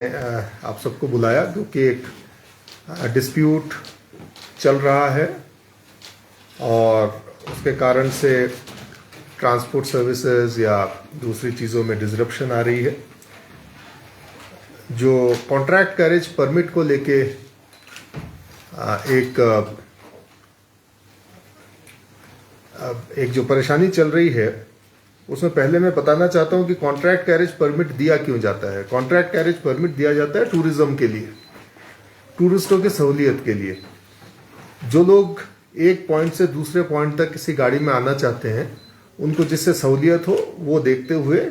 आप सबको बुलाया क्योंकि एक डिस्प्यूट चल रहा है और उसके कारण से ट्रांसपोर्ट सर्विसेज या दूसरी चीज़ों में डिसरप्शन आ रही है। जो कॉन्ट्रैक्ट कैरेज परमिट को लेके एक जो परेशानी चल रही है उसमें पहले मैं बताना चाहता हूं कि कॉन्ट्रैक्ट कैरेज परमिट दिया क्यों जाता है। कॉन्ट्रैक्ट कैरेज परमिट दिया जाता है टूरिज्म के लिए, टूरिस्टों की सहूलियत के लिए। जो लोग एक पॉइंट से दूसरे पॉइंट तक किसी गाड़ी में आना चाहते हैं उनको जिससे सहूलियत हो वो देखते हुए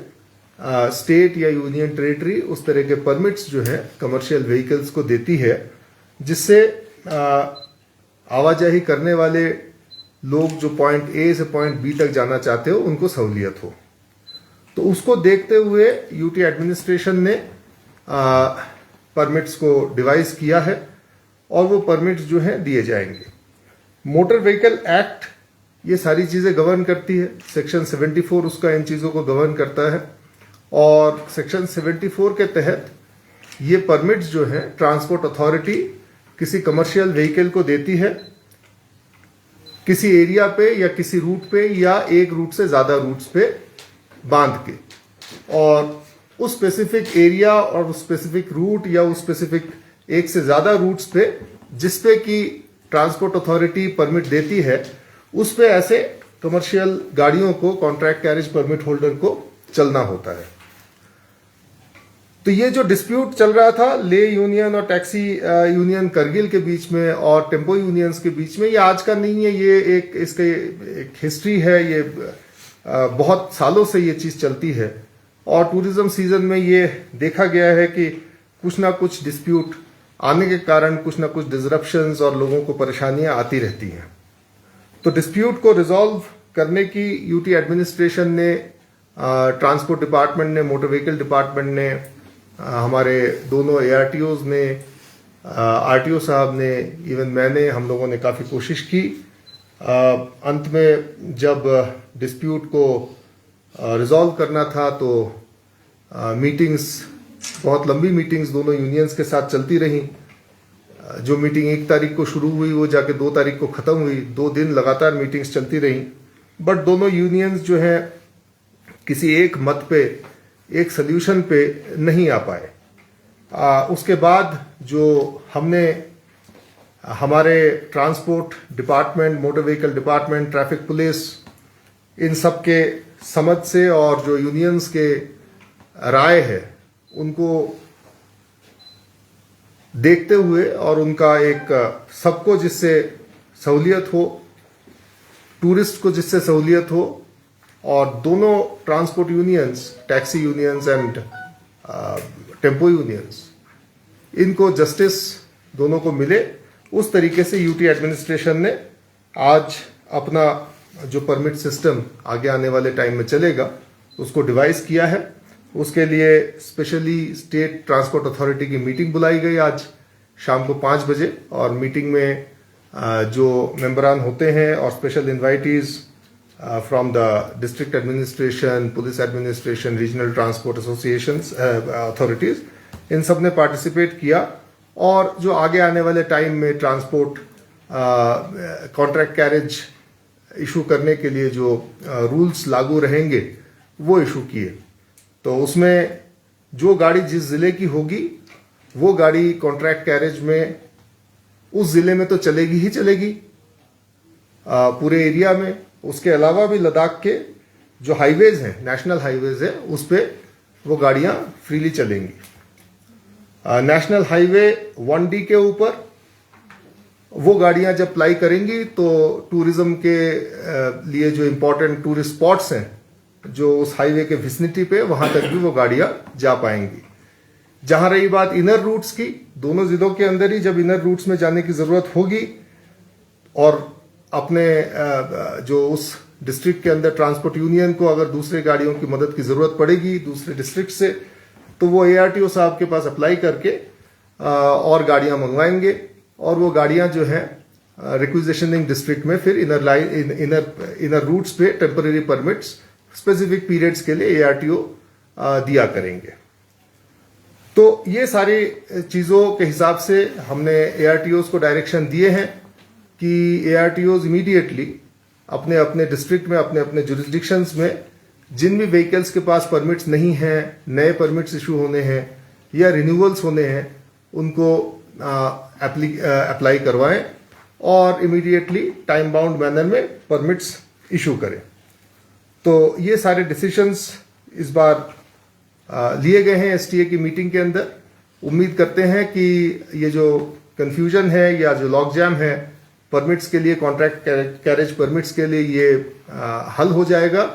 स्टेट या यूनियन टेरिटरी उस तरह के परमिट्स जो है कमर्शियल व्हीकल्स को देती है, जिससे आवाजाही करने वाले लोग जो पॉइंट ए से पॉइंट बी तक जाना चाहते हो उनको सहूलियत हो। तो उसको देखते हुए यूटी एडमिनिस्ट्रेशन ने परमिट्स को डिवाइस किया है और वो परमिट्स जो हैं दिए जाएंगे। मोटर व्हीकल एक्ट ये सारी चीजें गवर्न करती है। सेक्शन 74 उसका इन चीजों को गवर्न करता है और सेक्शन 74 के तहत ये परमिट्स जो हैं ट्रांसपोर्ट अथॉरिटी किसी कमर्शियल व्हीकल को देती है किसी एरिया पे या किसी रूट पे या एक रूट से ज्यादा रूट्स पे बांध के, और उस स्पेसिफिक एरिया और उस स्पेसिफिक रूट या उस स्पेसिफिक एक से ज्यादा रूट्स पे जिस पे कि ट्रांसपोर्ट अथॉरिटी परमिट देती है उस पे ऐसे कमर्शियल गाड़ियों को कॉन्ट्रैक्ट कैरेज परमिट होल्डर को चलना होता है। तो ये जो डिस्प्यूट चल रहा था ले यूनियन और टैक्सी यूनियन करगिल के बीच में और टेम्पो यूनियंस के बीच में, ये आज का नहीं है, ये इसके एक हिस्ट्री है। ये बहुत सालों से ये चीज चलती है और टूरिज्म सीजन में ये देखा गया है कि कुछ ना कुछ डिस्प्यूट आने के कारण कुछ ना कुछ डिसरप्शंस और लोगों को परेशानियां आती रहती हैं। तो डिस्प्यूट को रिजॉल्व करने की यूटी एडमिनिस्ट्रेशन ने, ट्रांसपोर्ट डिपार्टमेंट ने, मोटर व्हीकल डिपार्टमेंट ने, हमारे दोनों एआरटीओज ने, आरटीओ साहब ने, इवन मैंने, हम लोगों ने काफ़ी कोशिश की। अंत में जब डिस्प्यूट को रिजॉल्व करना था तो मीटिंग्स, बहुत लंबी मीटिंग्स दोनों यूनियंस के साथ चलती रहीं। जो मीटिंग 1 तारीख को शुरू हुई वो जाके 2 तारीख को ख़त्म हुई। 2 दिन लगातार मीटिंग्स चलती रहीं, बट दोनों यूनियंस जो है किसी एक मत पे, एक सोल्यूशन पे नहीं आ पाए। उसके बाद जो हमने हमारे transport department, motor vehicle department, traffic police, इन सब के समझ से और जो यूनियंस के राय है उनको देखते हुए और उनका एक सबको जिससे सहूलियत हो, टूरिस्ट को जिससे सहूलियत हो, और दोनों transport unions, taxi unions and tempo unions, इनको जस्टिस दोनों को मिले, उस तरीके से यूटी एडमिनिस्ट्रेशन ने आज अपना जो परमिट सिस्टम आगे आने वाले टाइम में चलेगा उसको डिवाइस किया है। उसके लिए स्पेशली स्टेट ट्रांसपोर्ट अथॉरिटी की मीटिंग बुलाई गई आज शाम को 5 बजे, और मीटिंग में जो मेंबरान होते हैं और special invitees from the district administration, police administration, regional transport associations, authorities, इन सब ने पार्टिसिपेट किया। और जो आगे आने वाले टाइम में ट्रांसपोर्ट कॉन्ट्रैक्ट कैरेज इशू करने के लिए जो रूल्स लागू रहेंगे वो इशू किए। तो उसमें जो गाड़ी जिस जिले की होगी वो गाड़ी कॉन्ट्रैक्ट कैरेज में उस जिले में तो चलेगी ही चलेगी, पूरे एरिया में। उसके अलावा भी लद्दाख के जो हाईवेज हैं, नेशनल हाईवेज है, उस पे वो गाड़ियां फ्रीली चलेंगी। नेशनल हाईवे 1D के ऊपर वो गाड़ियां जब अप्लाई करेंगी तो टूरिज्म के लिए जो इंपॉर्टेंट टूरिस्ट स्पॉट्स हैं जो उस हाईवे के विसिनिटी पे, वहां तक भी वो गाड़ियां जा पाएंगी। जहां रही बात इनर रूट्स की, दोनों जिलों के अंदर ही जब इनर रूट्स में जाने की जरूरत होगी और अपने जो उस डिस्ट्रिक्ट के अंदर ट्रांसपोर्ट यूनियन को अगर दूसरे गाड़ियों की मदद की जरूरत पड़ेगी दूसरे डिस्ट्रिक्ट से, तो वो एआरटीओ साहब के पास अप्लाई करके और गाड़ियां मंगवाएंगे और वो गाड़ियां जो है रिक्विजिशनिंग डिस्ट्रिक्ट में फिर इनर रूट्स पे टेम्पररी परमिट्स स्पेसिफिक पीरियड्स के लिए एआरटीओ दिया करेंगे। तो ये सारी चीज़ों के हिसाब से हमने ARTOs को डायरेक्शन दिए हैं कि ARTOs इमीडिएटली अपने अपने डिस्ट्रिक्ट में, अपने अपने जुरिस्डिक्शंस में जिन भी व्हीकल्स के पास परमिट्स नहीं हैं, नए परमिट्स इशू होने हैं या रिन्यूअल्स होने हैं, उनको अप्लाई करवाएं और इमीडिएटली टाइम बाउंड मैनर में परमिट्स इशू करें। तो ये सारे डिसीजंस इस बार लिए गए हैं STA की मीटिंग के अंदर। उम्मीद करते हैं कि ये जो कंफ्यूजन है या जो लॉक जैम है परमिट्स के लिए, कॉन्ट्रैक्ट कैरेज परमिट्स के लिए, ये हल हो जाएगा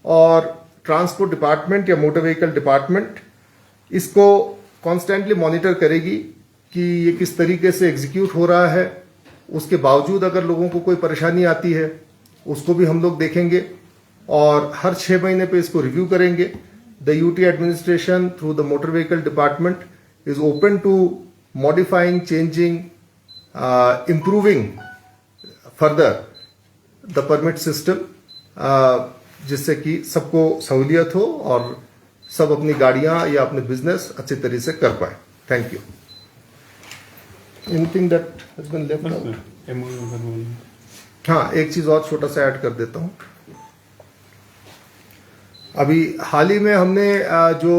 और ट्रांसपोर्ट डिपार्टमेंट या मोटर व्हीकल डिपार्टमेंट इसको कॉन्स्टेंटली मॉनिटर करेगी कि ये किस तरीके से एग्जीक्यूट हो रहा है। उसके बावजूद अगर लोगों को कोई परेशानी आती है उसको भी हम लोग देखेंगे और हर 6 महीने पे इसको रिव्यू करेंगे। The UT administration through the motor vehicle department is open to modifying, changing, improving further the permit system, जिससे कि सबको सहूलियत हो और सब अपनी गाड़ियां या अपने बिजनेस अच्छे तरीके से कर पाए। Thank you. Anything that has been left out? हाँ, एक चीज और छोटा सा ऐड कर देता हूं। अभी हाल ही में हमने जो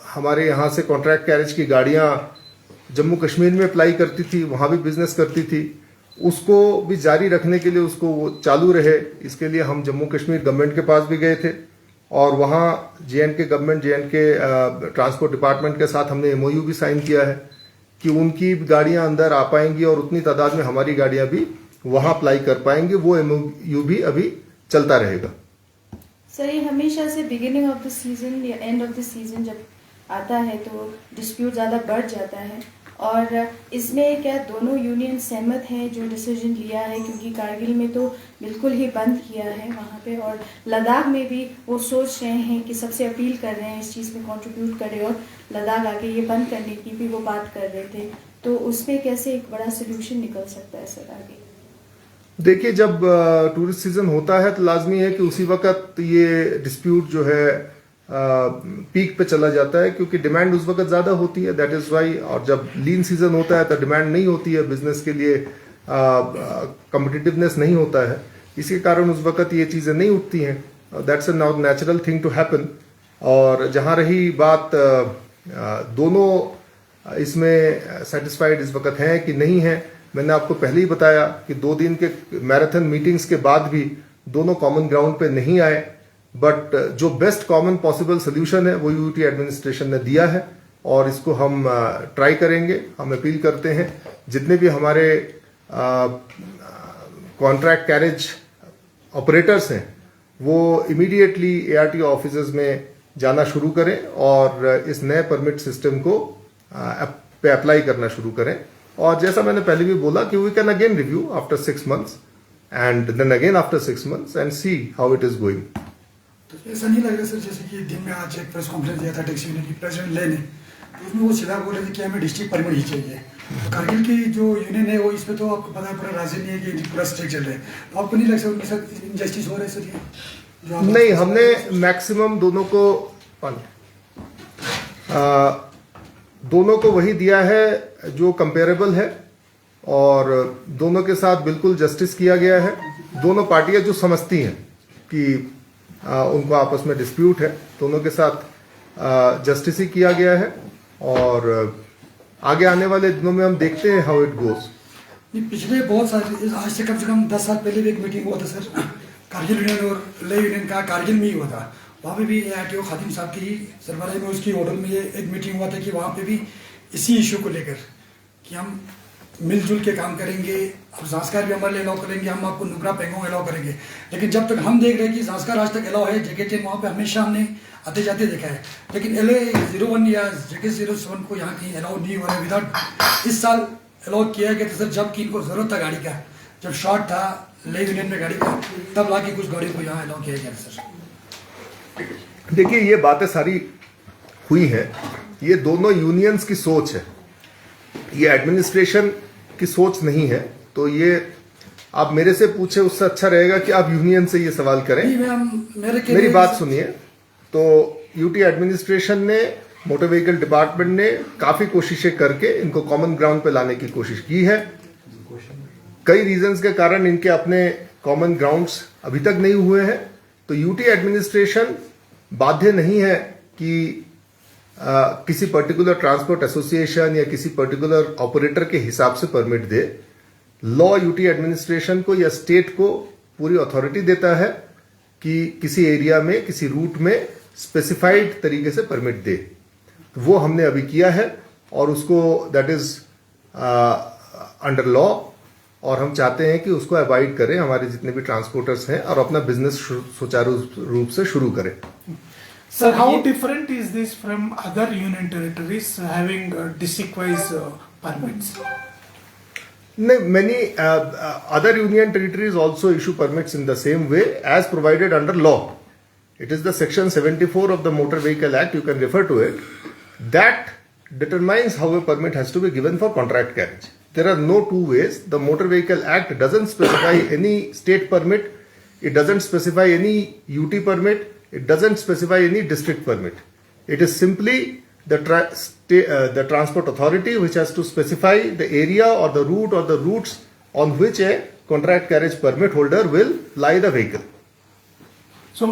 हमारे यहाँ से कॉन्ट्रैक्ट कैरेज की गाड़ियाँ जम्मू कश्मीर में अप्लाई करती थी, वहाँ भी बिजनेस करती थी, उसको भी जारी रखने के लिए, उसको वो चालू रहे, इसके लिए हम जम्मू कश्मीर गवर्नमेंट के पास भी गए थे और वहाँ JNK government, JNK transport department के साथ हमने MOU भी साइन किया है कि उनकी गाड़ियाँ अंदर आ पाएंगी और उतनी तादाद में हमारी गाड़ियाँ भी वहाँ अप्लाई कर पाएंगी। वो MOU भी अभी चलता रहेगा। सर, ये हमेशा से बिगिनिंग ऑफ द सीजन या एंड ऑफ द सीजन जब आता है तो डिस्प्यूट ज़्यादा बढ़ जाता है और इसमें क्या दोनों यूनियन सहमत हैं जो डिसीजन लिया है? क्योंकि कारगिल में तो बिल्कुल ही बंद किया है वहाँ पे और लद्दाख में भी वो सोच रहे हैं कि सबसे अपील कर रहे हैं इस चीज़ में कंट्रीब्यूट करें और लद्दाख आके ये बंद करने की भी वो बात कर रहे थे। तो उसमें कैसे एक बड़ा सोल्यूशन निकल सकता है सर आगे? देखिए, जब टूरिस्ट सीजन होता है तो लाजमी है कि उसी वक्त ये डिस्प्यूट जो है पीक पे चला जाता है क्योंकि डिमांड उस वक्त ज्यादा होती है। That is why. और जब लीन सीजन होता है तो डिमांड नहीं होती है, बिजनेस के लिए कॉम्पिटिटिवनेस नहीं होता है, इसके कारण उस वक्त ये चीजें नहीं उठती हैं। That's a natural thing to happen. और जहां रही बात दोनों इसमें सेटिस्फाइड इस वक्त हैं कि नहीं है, मैंने आपको पहले ही बताया कि 2 दिन के मैराथन मीटिंग्स के बाद भी दोनों कॉमन ग्राउंड पे नहीं आए, बट जो बेस्ट कॉमन पॉसिबल सोल्यूशन है वो UT एडमिनिस्ट्रेशन ने दिया है और इसको हम ट्राई करेंगे। हम अपील करते हैं जितने भी हमारे कॉन्ट्रैक्ट कैरेज ऑपरेटर्स हैं वो इमीडिएटली ARTO ऑफिसेज में जाना शुरू करें और इस नए परमिट सिस्टम को पे अप्लाई करना शुरू करें। और जैसा मैंने पहले भी बोला कि we can again review after 6 months and then again after 6 months and see how it is going. तो ऐसा नहीं लग रहा सर, जैसे कि दिन में आज एक प्रेस कॉन्फ्रेंस दिया था टैक्सी यूनियन की प्रेसिडेंट ले ने, तो उसमें वो सीधा बोल रहे थे कि हमें डिस्ट्रिक्ट परमिट ही चाहिए। तो कारगिल की जो यूनियन है वो इस पर तो आपको पता है पूरा राजी नहीं है कि पूरा स्ट्रिक्ट चल रहे हैं। तो आपको नहीं लगता उनके साथ इनजस्टिस हो रहा है सर? ये नहीं, हमने मैक्सिमम दोनों को वही दिया है जो कंपेरेबल है और दोनों के साथ बिल्कुल जस्टिस किया गया है। दोनों पार्टियां जो समझती हैं कि उनको आपस में डिस्प्यूट है, दोनों के साथ जस्टिस ही किया गया है और आगे आने वाले दिनों में हम देखते हैं हाउ इट गोज। पिछले बहुत सारे, आज से कम 10 साल पहले भी एक मीटिंग हुआ था सर, कारगिल यूनियन और ले यूनियन का, कारगिल में ही हुआ था। वहाँ पे भी ARTO खादिम साहब की सरबराही में उसकी होटल में ये एक मीटिंग हुआ था कि वहाँ पे भी इसी इशू को लेकर कि हम मिलजुल के काम करेंगे, अब संस्कार भी हमारे लिए अलाउ करेंगे, हम आपको नुकरा पेंगोंग अलाउ करेंगे। लेकिन जब तक हम देख रहे हैं कि संस्कार आज तक अलाउ है, JK10 वहाँ पे हमेशा हमने आते जाते देखा है, लेकिन LA01 या JK07 को यहाँ कहीं अलाउ नहीं हो रहा है। विदाउट इस साल अलाउ किया गया था सर, जबकि इनको जरूरत था गाड़ी का, जब शॉर्ट था ले यूनियन में गाड़ी का, तब लाके कुछ गाड़ी को यहाँ अलाउ किया गया सर। देखिए, ये बातें सारी हुई हैं, ये दोनों यूनियंस की सोच है, ये एडमिनिस्ट्रेशन की सोच नहीं है। तो ये आप मेरे से पूछे उससे अच्छा रहेगा कि आप यूनियन से ये सवाल करें। मेरी बात सुनिए। तो UT एडमिनिस्ट्रेशन ने मोटर व्हीकल डिपार्टमेंट ने काफी कोशिशें करके इनको कॉमन ग्राउंड पे लाने की कोशिश की है। कई रीजंस के कारण इनके अपने कॉमन ग्राउंड्स अभी तक नहीं हुए हैं, तो यूटी एडमिनिस्ट्रेशन बाध्य नहीं है कि किसी पर्टिकुलर ट्रांसपोर्ट एसोसिएशन या किसी पर्टिकुलर ऑपरेटर के हिसाब से परमिट दे। लॉ यूटी एडमिनिस्ट्रेशन को या स्टेट को पूरी अथॉरिटी देता है कि किसी एरिया में, किसी रूट में स्पेसिफाइड तरीके से परमिट दे। वो हमने अभी किया है और उसको दैट इज अंडर लॉ, और हम चाहते हैं कि उसको अवॉइड करें हमारे जितने भी ट्रांसपोर्टर्स हैं और अपना बिजनेस सुचारू रूप से शुरू करें। Sir, how different is this from other union territories having district-wise permits? Many other union territories also issue permits in the same way as provided under law. It is the section 74 of the Motor Vehicle Act, you can refer to it, that determines how a permit has to be given for contract carriage. There are no two ways. The Motor Vehicle Act doesn't specify any state permit, it doesn't specify any UT permit, it doesn't specify any district permit. It is simply the transport authority which has to specify the area or the route or the routes on which a contract carriage permit holder will ply the vehicle. So,